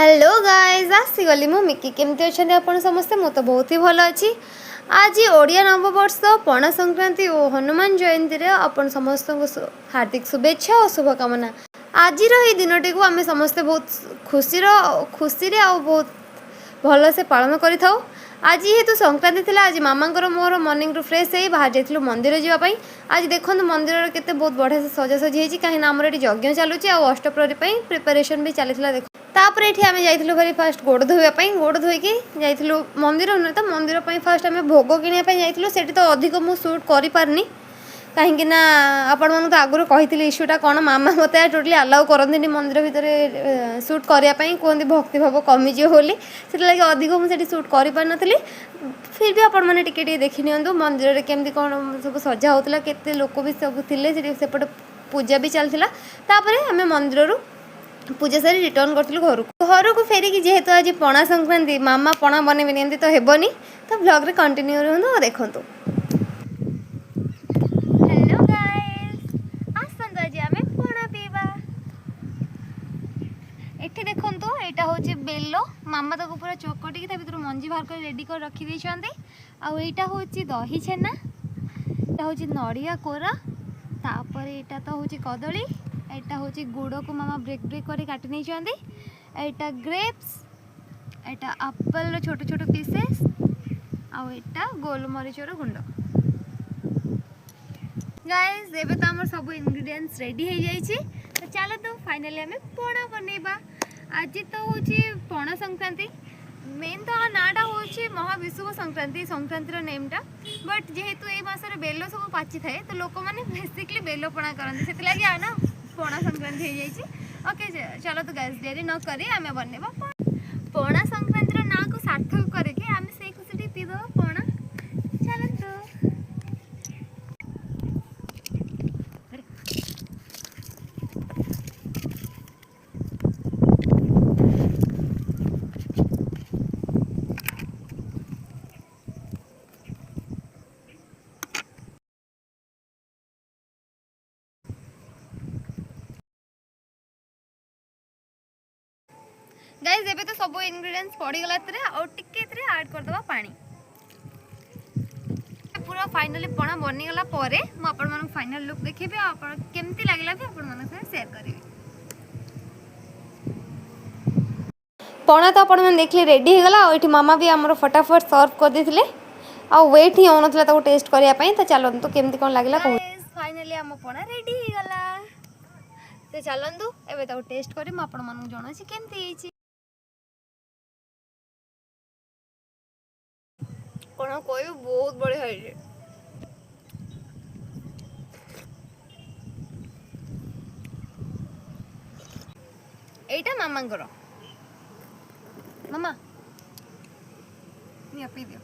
Hello guys आसीगली मु Mickey केमती अच्छा आपण समस्ते मु तो बहुत ही भल अच्छी। आज ओडिया नववर्ष पणा संक्रांति और हनुमान जयंती रे आपण समस्त हार्दिक शुभेच्छा और शुभकामना। आज ये दिनटी को आम समस्ते बहुत खुशी बहुत भल से पालन करि थाउ। आज जेहेतु संक्रांति थिला आज मामांकर मोर मॉर्निंग रू फ्रेश हे बाहर जाइथिलु मंदिर जीवाई। आज देखो मंदिर केते बहुत बढ़िया से सजासजी होती कहीं आमर ये यज्ञ चलुची आ अष्टप्रहरी प्रिपरेशन भी चली देख। तापर ये आम जाइलु भारी फास्ट गोड़ धोवाई गोड़ धोईकी जाइलु मंदिर नुहे तो मंदिर फास्ट आम भोग किनापी जाइलु से तो अधिक मु सुट कर पारनी कहीं आपण मन तो आगुरी कही इश्यूटा कौन मामा मत टोटली अलाउ करती मंदिर भितर सुट करने कहते भक्तिभाव कमिज बोली से लगे अधिक मुझे सुट कर पार नी। फिर भी आपण मैंने टिके देखी नि मंदिर में केमती कौन सब सजा होता केते लोक भी सब थे सेपटे पूजा भी चलता। आम मंदिर पूजा सारी रिटर्न करूँ घर को फेरिकी जेहेतु आज पणा संक्रांति मामा पणा बनैबे एमती तो हेबनी तो ब्लॉग रे कंटिन्यू रहूँ देखूँ। हेलो गाइस आसंतु आज आमे पणा पीबा। एठी देखंतु एटा होची बेलो मामा ताको पूरा चकटिकी ता भितर मंजी बाहर कर रेडी कर रखी दैछन्ते। आ एटा होची दही छेना एटा होची नड़िया कोरा तापर एटा तो होची कदली एटा होची गुड़ को मामा ब्रेक ब्रेक कर काटि नहीं चाहते। एटा ग्रेप्स एटा एप्पल छोट छोट पीसेस आटा गोलमरीचर गुंड। गाइस एबे तो हमर सब इंग्रेडिएंट्स रेडी हो जाइए तो चलो तो फाइनली आम पणा बनैबा। आज तो होची पणा संक्रांति मेन तो नाटा होची महाविषुव संक्रांति संक्रांतिर नेमटा बट जेहेतु ए मासरे बेलो सब पाची थाए तो लोक माने बेसिकली बेलो पणा करते से लगे आना पणा संक्रांति हो जाइए। ओके चलो तो गैस डेरी न करी आम बनवा पणा संक्रांतिर ना को सार्थक करके आम से खुशी पीद पणा चलतु। गाइस एबे तो सब इंग्रेडिएंट्स पड़ी गला तरे और टिके तरे ऐड कर दबा पानी पूरा फाइनली पणा बनी गला परे म आपण मन फाइनल लुक देखेबे आपण केमती लागला भी आपण मन से शेयर करिवे। पणा तो आपण मन देखले रेडी हो गला और एठी मामा भी हमरो फटाफट सर्व कर देथिले आ वेट ही होनथला ताको टेस्ट करिया पई तो चलंतु केमती कोन लागला कहू। गाइस फाइनली हम पणा रेडी हो गला तो चलंतु एबे ताको टेस्ट करी म आपण मन जणासी केमती हेची कौन कोई बहुत बढ़िया है। एटा मामा मामा पी दियो।